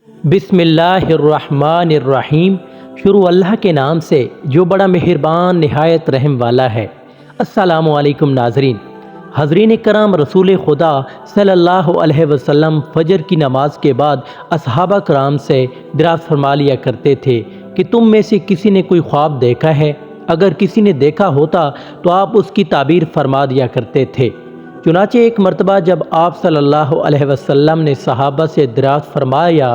بسم اللہ الرحمن الرحیم۔ شروع اللہ کے نام سے جو بڑا مہربان نہایت رحم والا ہے۔ السلام علیکم ناظرین۔ حضرین کرام، رسول خدا صلی اللہ علیہ وسلم فجر کی نماز کے بعد اصحابہ کرام سے دریافت فرما لیا کرتے تھے کہ تم میں سے کسی نے کوئی خواب دیکھا ہے؟ اگر کسی نے دیکھا ہوتا تو آپ اس کی تعبیر فرما دیا کرتے تھے۔ چنانچہ ایک مرتبہ جب آپ صلی اللہ علیہ وسلم نے صحابہ سے دریافت فرمایا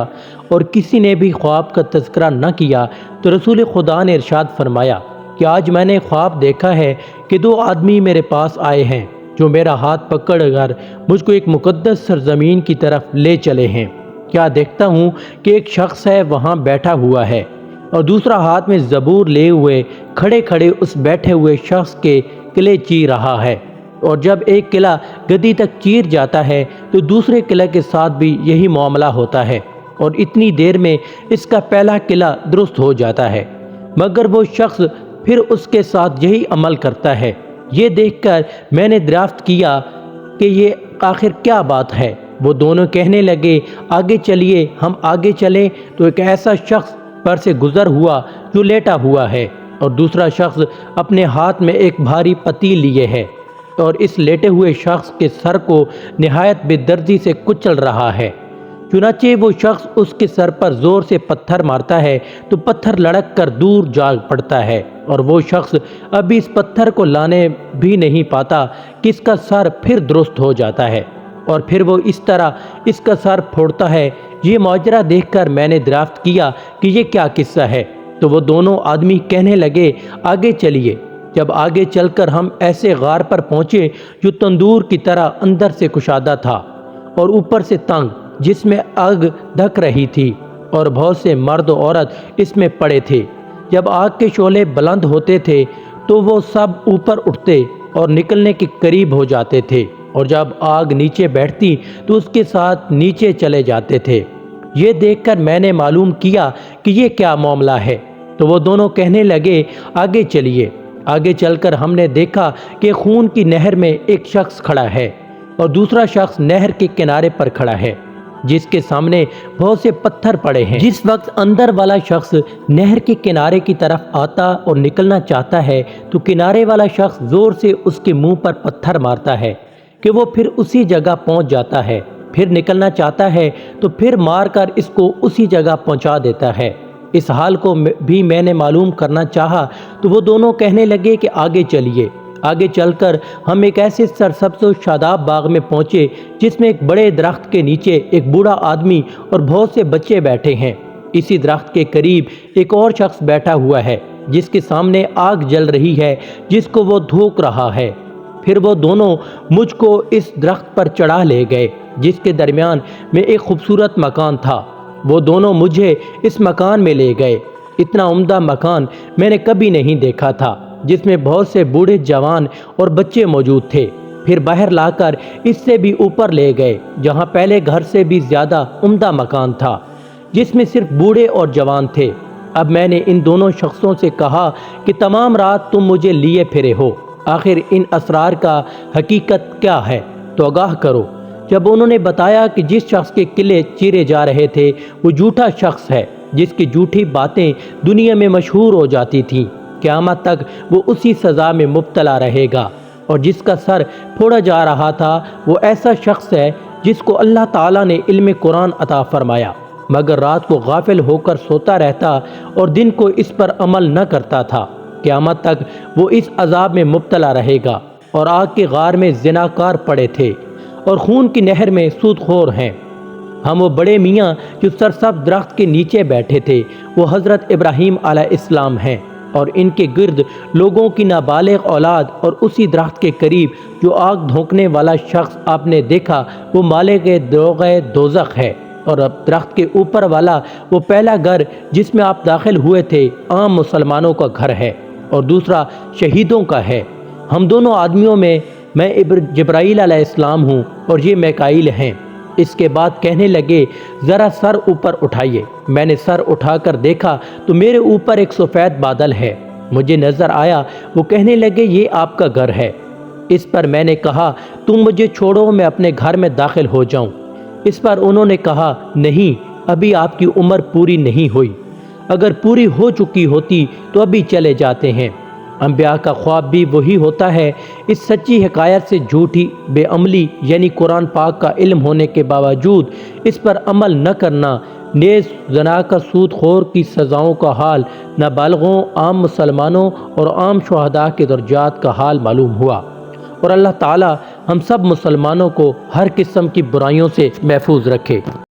اور کسی نے بھی خواب کا تذکرہ نہ کیا تو رسول خدا نے ارشاد فرمایا کہ آج میں نے خواب دیکھا ہے کہ دو آدمی میرے پاس آئے ہیں جو میرا ہاتھ پکڑ کر مجھ کو ایک مقدس سرزمین کی طرف لے چلے ہیں۔ کیا دیکھتا ہوں کہ ایک شخص ہے وہاں بیٹھا ہوا ہے اور دوسرا ہاتھ میں زبور لے ہوئے کھڑے کھڑے اس بیٹھے ہوئے شخص کے قلعے چیر رہا ہے، اور جب ایک قلعہ گدی تک چیر جاتا ہے تو دوسرے قلعے کے ساتھ بھی یہی معاملہ ہوتا ہے، اور اتنی دیر میں اس کا پہلا قلعہ درست ہو جاتا ہے، مگر وہ شخص پھر اس کے ساتھ یہی عمل کرتا ہے۔ یہ دیکھ کر میں نے دریافت کیا کہ یہ آخر کیا بات ہے۔ وہ دونوں کہنے لگے، آگے چلیے۔ ہم آگے چلے تو ایک ایسا شخص پر سے گزر ہوا جو لیٹا ہوا ہے، اور دوسرا شخص اپنے ہاتھ میں ایک بھاری پتیل لیے ہے اور اس لیٹے ہوئے شخص کے سر کو نہایت بے دردی سے کچل رہا ہے۔ چنانچہ وہ شخص اس کے سر پر زور سے پتھر مارتا ہے تو پتھر لڑک کر دور جا پڑتا ہے، اور وہ شخص ابھی اس پتھر کو لانے بھی نہیں پاتا کہ اس کا سر پھر درست ہو جاتا ہے، اور پھر وہ اس طرح اس کا سر پھوڑتا ہے۔ یہ ماجرا دیکھ کر میں نے دریافت کیا کہ یہ کیا قصہ ہے، تو وہ دونوں آدمی کہنے لگے، آگے چلیے۔ جب آگے چل کر ہم ایسے غار پر پہنچے جو تندور کی طرح اندر سے کشادہ تھا اور اوپر سے تنگ، جس میں آگ دھک رہی تھی اور بہت سے مرد و عورت اس میں پڑے تھے۔ جب آگ کے شعلے بلند ہوتے تھے تو وہ سب اوپر اٹھتے اور نکلنے کے قریب ہو جاتے تھے، اور جب آگ نیچے بیٹھتی تو اس کے ساتھ نیچے چلے جاتے تھے۔ یہ دیکھ کر میں نے معلوم کیا کہ یہ کیا معاملہ ہے، تو وہ دونوں کہنے لگے، آگے چلیے۔ آگے چل کر ہم نے دیکھا کہ خون کی نہر میں ایک شخص کھڑا ہے اور دوسرا شخص نہر کے کنارے پر کھڑا ہے جس کے سامنے بہت سے پتھر پڑے ہیں۔ جس وقت اندر والا شخص نہر کے کنارے کی طرف آتا اور نکلنا چاہتا ہے تو کنارے والا شخص زور سے اس کے منہ پر پتھر مارتا ہے کہ وہ پھر اسی جگہ پہنچ جاتا ہے۔ پھر نکلنا چاہتا ہے تو پھر مار کر اس کو اسی جگہ پہنچا دیتا ہے۔ اس حال کو بھی میں نے معلوم کرنا چاہا تو وہ دونوں کہنے لگے کہ آگے چلیے۔ آگے چل کر ہم ایک ایسے سرسبز و شاداب باغ میں پہنچے جس میں ایک بڑے درخت کے نیچے ایک بوڑھا آدمی اور بہت سے بچے بیٹھے ہیں۔ اسی درخت کے قریب ایک اور شخص بیٹھا ہوا ہے جس کے سامنے آگ جل رہی ہے جس کو وہ دھوک رہا ہے۔ پھر وہ دونوں مجھ کو اس درخت پر چڑھا لے گئے جس کے درمیان میں ایک خوبصورت مکان تھا۔ وہ دونوں مجھے اس مکان میں لے گئے۔ اتنا عمدہ مکان میں نے کبھی نہیں دیکھا تھا، جس میں بہت سے بوڑھے، جوان اور بچے موجود تھے۔ پھر باہر لا کر اس سے بھی اوپر لے گئے جہاں پہلے گھر سے بھی زیادہ عمدہ مکان تھا جس میں صرف بوڑھے اور جوان تھے۔ اب میں نے ان دونوں شخصوں سے کہا کہ تمام رات تم مجھے لیے پھرے ہو، آخر ان اسرار کا حقیقت کیا ہے تو آگاہ کرو۔ جب انہوں نے بتایا کہ جس شخص کے قلعے چیرے جا رہے تھے وہ جھوٹا شخص ہے جس کی جھوٹی باتیں دنیا میں مشہور ہو جاتی تھیں، قیامت تک وہ اسی سزا میں مبتلا رہے گا، اور جس کا سر پھوڑا جا رہا تھا وہ ایسا شخص ہے جس کو اللہ تعالیٰ نے علم قرآن عطا فرمایا، مگر رات کو غافل ہو کر سوتا رہتا اور دن کو اس پر عمل نہ کرتا تھا۔ قیامت تک وہ اس عذاب میں مبتلا رہے گا، اور آگ کے غار میں زناکار پڑے تھے اور خون کی نہر میں سود خور ہیں۔ ہم وہ بڑے میاں جو سرسبز درخت کے نیچے بیٹھے تھے وہ حضرت ابراہیم علیہ السلام ہیں، اور ان کے گرد لوگوں کی نابالغ اولاد، اور اسی درخت کے قریب جو آگ دھونکنے والا شخص آپ نے دیکھا وہ مالک دوزخ ہے، اور اب درخت کے اوپر والا وہ پہلا گھر جس میں آپ داخل ہوئے تھے عام مسلمانوں کا گھر ہے اور دوسرا شہیدوں کا ہے۔ ہم دونوں آدمیوں میں جبرائیل علیہ السلام ہوں اور یہ میکائیل ہیں۔ اس کے بعد کہنے لگے، ذرا سر اوپر اٹھائیے۔ میں نے سر اٹھا کر دیکھا تو میرے اوپر ایک سفید بادل ہے، مجھے نظر آیا۔ وہ کہنے لگے، یہ آپ کا گھر ہے۔ اس پر میں نے کہا، تم مجھے چھوڑو، میں اپنے گھر میں داخل ہو جاؤں۔ اس پر انہوں نے کہا، نہیں، ابھی آپ کی عمر پوری نہیں ہوئی، اگر پوری ہو چکی ہوتی تو ابھی چلے جاتے ہیں۔ انبیاء کا خواب بھی وہی ہوتا ہے۔ اس سچی حکایت سے جھوٹی بے عملی یعنی قرآن پاک کا علم ہونے کے باوجود اس پر عمل نہ کرنا، نیز زنا کا سود خور کی سزاؤں کا حال نابالغوں، عام مسلمانوں اور عام شہداء کے درجات کا حال معلوم ہوا۔ اور اللہ تعالی ہم سب مسلمانوں کو ہر قسم کی برائیوں سے محفوظ رکھے۔